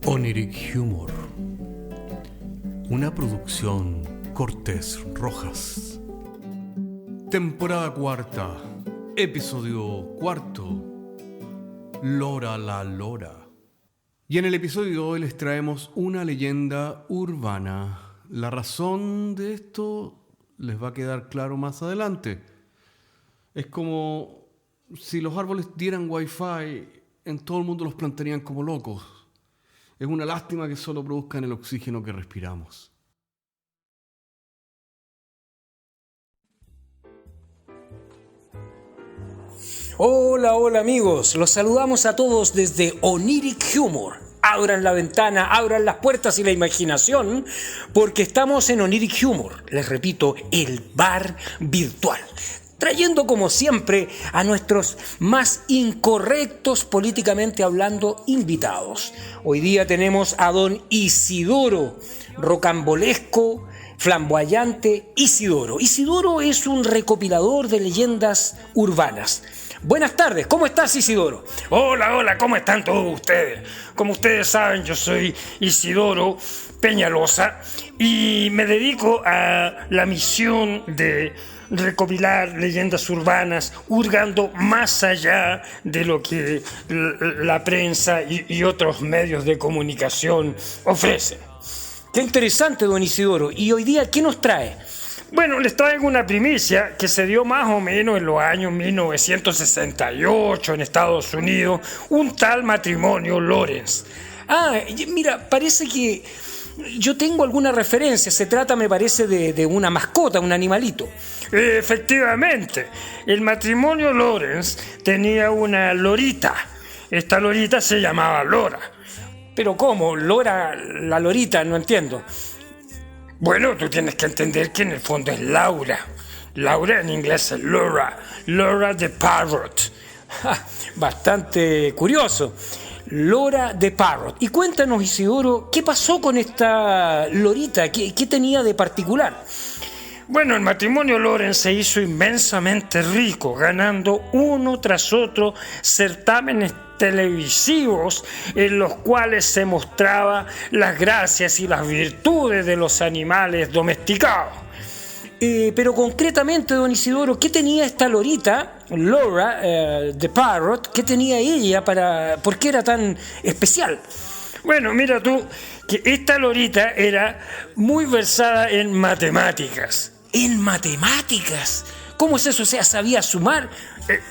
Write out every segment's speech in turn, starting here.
Oniric Humor, una producción Cortés Rojas. Temporada cuarta, episodio cuarto, Lora la Lora. Y en el episodio de hoy les traemos una leyenda urbana. La razón de esto les va a quedar claro más adelante. Es como si los árboles dieran wifi, en todo el mundo los plantarían como locos. Es una lástima que solo produzcan el oxígeno que respiramos. Hola amigos, los saludamos a todos desde Oniric Humor. Abran la ventana, abran las puertas y la imaginación, porque estamos en Oniric Humor, les repito, el bar virtual, trayendo como siempre a nuestros más incorrectos políticamente hablando invitados. Hoy día tenemos a don Isidoro, rocambolesco, flamboyante Isidoro. Isidoro es un recopilador de leyendas urbanas. Buenas tardes, ¿cómo estás, Isidoro? Hola, ¿cómo están todos ustedes? Como ustedes saben, yo soy Isidoro Peñalosa y me dedico a la misión de recopilar leyendas urbanas, hurgando más allá de lo que la prensa y otros medios de comunicación ofrecen. Qué interesante, don Isidoro. ¿Y hoy día qué nos trae? Bueno, les traigo una primicia que se dio más o menos en los años 1968 en Estados Unidos, un tal matrimonio Lawrence. Mira, parece que yo tengo alguna referencia. Se trata, me parece, de una mascota, un animalito. Efectivamente, el matrimonio Lawrence tenía una lorita. Esta lorita se llamaba Lora. ¿Pero cómo? ¿Lora, la lorita? No entiendo. Bueno, tú tienes que entender que en el fondo es Laura. Laura en inglés es Laura. Laura the Parrot. Bastante curioso. Lora the Parrot. Y cuéntanos, Isidoro, ¿qué pasó con esta lorita? ¿Qué tenía de particular? Bueno, el matrimonio Lawrence se hizo inmensamente rico, ganando uno tras otro certámenes televisivos en los cuales se mostraba las gracias y las virtudes de los animales domesticados. Pero concretamente, don Isidoro, ¿qué tenía esta lorita, Laura the Parrot? ¿Qué tenía ella por qué era tan especial? Bueno, mira tú, que esta lorita era muy versada en matemáticas. ¿En matemáticas? ¿Cómo es eso? O sea, ¿sabía sumar?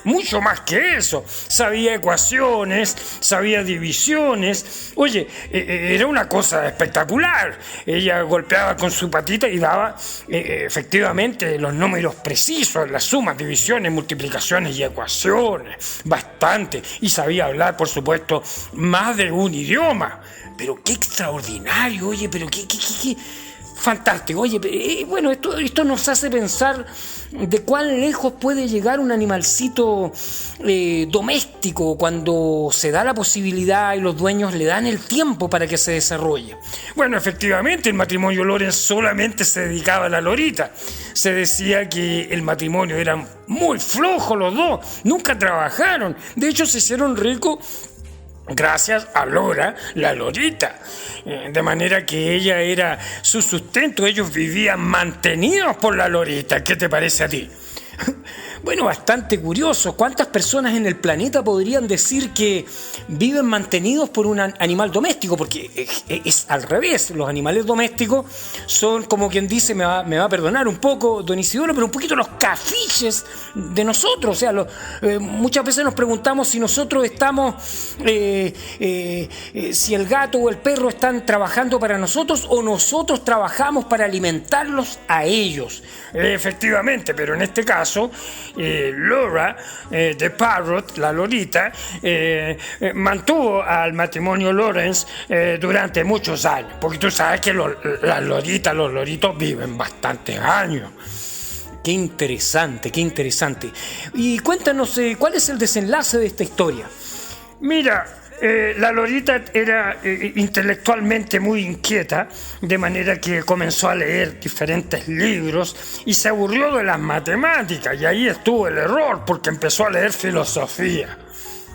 Mucho más que eso. Sabía ecuaciones, sabía divisiones. Oye, era una cosa espectacular. Ella golpeaba con su patita y daba efectivamente los números precisos, las sumas, divisiones, multiplicaciones y ecuaciones. Bastante. Y sabía hablar, por supuesto, más de un idioma. Pero qué extraordinario, oye, pero qué fantástico. Oye, bueno, esto nos hace pensar de cuán lejos puede llegar un animalcito doméstico cuando se da la posibilidad y los dueños le dan el tiempo para que se desarrolle. Bueno, efectivamente, el matrimonio Lawrence solamente se dedicaba a la lorita. Se decía que el matrimonio era muy flojo los dos, nunca trabajaron. De hecho, se hicieron ricos gracias a Lora, la lorita, de manera que ella era su sustento. Ellos vivían mantenidos por la lorita. ¿Qué te parece a ti? Bueno, bastante curioso. ¿Cuántas personas en el planeta podrían decir que viven mantenidos por un animal doméstico? Porque es al revés. Los animales domésticos son, como quien dice, me va a perdonar un poco, don Isidoro, pero un poquito los cafiches de nosotros. O sea, muchas veces nos preguntamos si nosotros estamos, si el gato o el perro están trabajando para nosotros o nosotros trabajamos para alimentarlos a ellos. Efectivamente, pero en este caso, Laura the Parrot, la lorita, mantuvo al matrimonio Lawrence durante muchos años, porque tú sabes que las loritas, los loritos viven bastantes años. Qué interesante. Y cuéntanos, ¿cuál es el desenlace de esta historia? Mira, la lorita era intelectualmente muy inquieta, de manera que comenzó a leer diferentes libros y se aburrió de las matemáticas, y ahí estuvo el error, porque empezó a leer filosofía.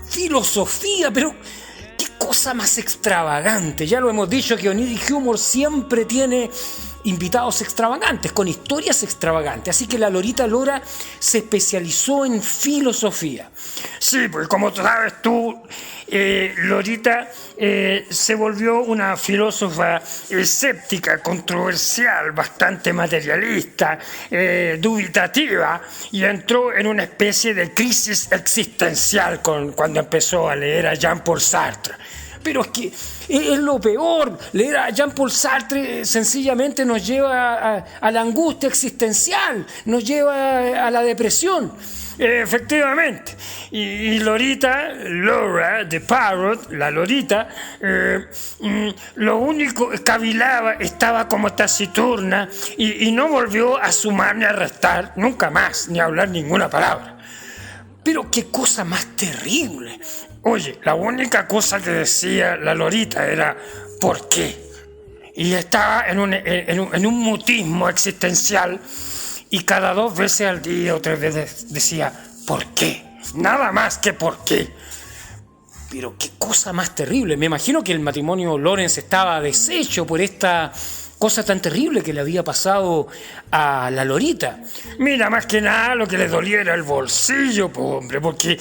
¿Filosofía? Pero cosa más extravagante. Ya lo hemos dicho que Oniric Humor siempre tiene invitados extravagantes, con historias extravagantes. Así que la Lorita Lora se especializó en filosofía. Sí, pues como sabes tú, Lorita se volvió una filósofa escéptica, controversial, bastante materialista, dubitativa, y entró en una especie de crisis existencial cuando empezó a leer a Jean-Paul Sartre. Pero es que es lo peor. Leer a Jean-Paul Sartre sencillamente nos lleva a la angustia existencial, nos lleva a la depresión. Efectivamente. Y Lorita, Laura, The Parrot, la Lorita, lo único, cavilaba, estaba como taciturna y no volvió a sumar ni a restar nunca más, ni a hablar ninguna palabra. Pero qué cosa más terrible. Oye, la única cosa que decía la Lorita era ¿por qué? Y estaba en un mutismo existencial y cada 2 veces al día o 3 veces decía ¿por qué? Nada más que ¿por qué? Pero qué cosa más terrible. Me imagino que el matrimonio Lawrence estaba deshecho por esta cosa tan terrible que le había pasado a la Lorita. Mira, más que nada lo que le dolía era el bolsillo, hombre, porque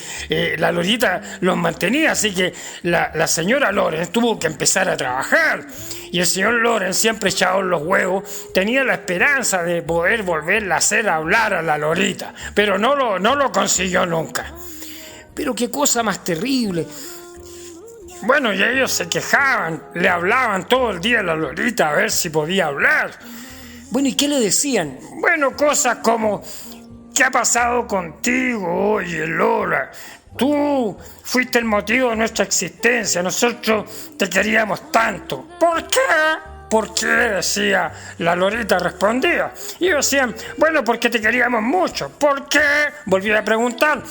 la Lorita los mantenía, así que la señora Lawrence tuvo que empezar a trabajar. Y el señor Lawrence, siempre echado en los huevos, tenía la esperanza de poder volverla a hacer hablar a la Lorita, pero no lo consiguió nunca. Pero qué cosa más terrible. Bueno, y ellos se quejaban, le hablaban todo el día a la Lorita a ver si podía hablar. Bueno, ¿y qué le decían? Bueno, cosas como, ¿qué ha pasado contigo? Oye, Lola, tú fuiste el motivo de nuestra existencia, nosotros te queríamos tanto. ¿Por qué? ¿Por qué? Decía la Lorita, respondía. Y ellos decían, bueno, porque te queríamos mucho. ¿Por qué? Volví a preguntar.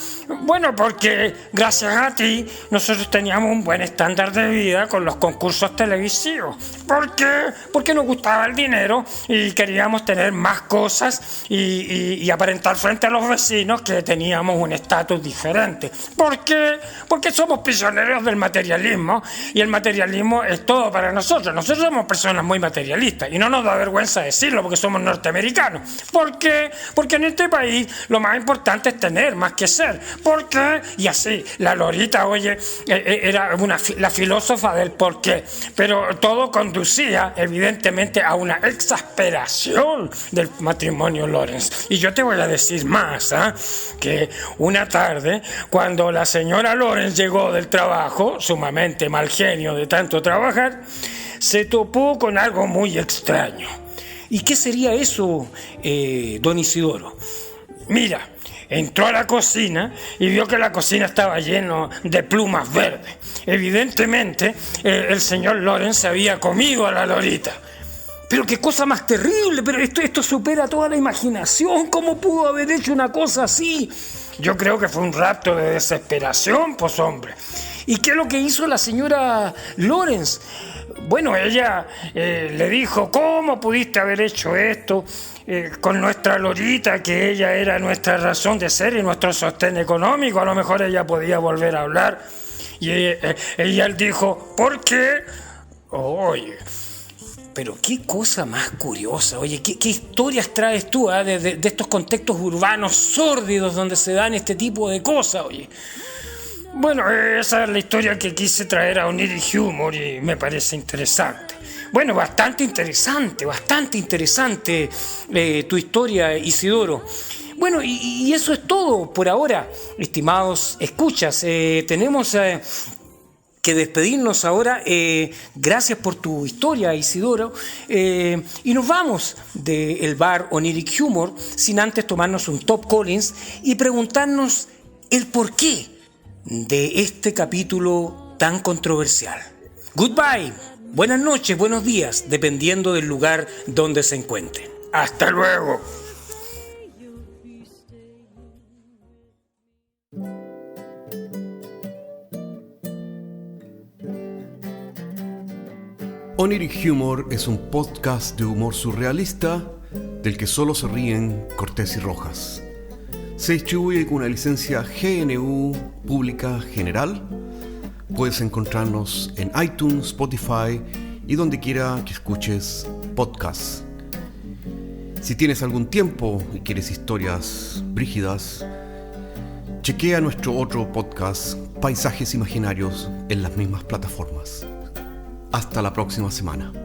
Bueno, porque gracias a ti nosotros teníamos un buen estándar de vida con los concursos televisivos. ¿Por qué? Porque nos gustaba el dinero y queríamos tener más cosas y aparentar frente a los vecinos que teníamos un estatus diferente. ¿Por qué? Porque somos prisioneros del materialismo y el materialismo es todo para nosotros. Nosotros somos personas muy materialistas y no nos da vergüenza decirlo porque somos norteamericanos. ¿Por qué? Porque en este país lo más importante es tener más que ser. ¿Por qué? Y así, la Lorita, oye, era la filósofa del por qué, pero todo conducía evidentemente a una exasperación del matrimonio Lawrence. Y yo te voy a decir más, que una tarde, cuando la señora Lawrence llegó del trabajo, sumamente mal genio de tanto trabajar, se topó con algo muy extraño. ¿Y qué sería eso, don Isidoro? Mira, entró a la cocina y vio que la cocina estaba llena de plumas verdes. Evidentemente, el señor Lawrence había comido a la Lorita. Pero qué cosa más terrible, pero esto supera toda la imaginación. ¿Cómo pudo haber hecho una cosa así? Yo creo que fue un rapto de desesperación, pues hombre. ¿Y qué es lo que hizo la señora Lawrence? Bueno, ella le dijo, ¿cómo pudiste haber hecho esto con nuestra Lorita, que ella era nuestra razón de ser y nuestro sostén económico? A lo mejor ella podía volver a hablar. Y ella dijo, ¿por qué? Oye, pero qué cosa más curiosa. Oye, ¿qué historias traes tú de estos contextos urbanos sórdidos donde se dan este tipo de cosas, oye? Bueno, esa es la historia que quise traer a Oniric Humor y me parece interesante. Bueno, bastante interesante tu historia, Isidoro. Bueno, y eso es todo por ahora, estimados escuchas. Tenemos que despedirnos ahora. Gracias por tu historia, Isidoro. Y nos vamos del bar Oniric Humor sin antes tomarnos un Top Collins y preguntarnos el porqué de este capítulo tan controversial. Goodbye, buenas noches, buenos días, dependiendo del lugar donde se encuentren. Hasta luego. Oniric Humor es un podcast de humor surrealista del que solo se ríen Cortés y Rojas. Se distribuye con una licencia GNU Pública General. Puedes encontrarnos en iTunes, Spotify y donde quiera que escuches podcasts. Si tienes algún tiempo y quieres historias brígidas, chequea nuestro otro podcast, Paisajes Imaginarios, en las mismas plataformas. Hasta la próxima semana.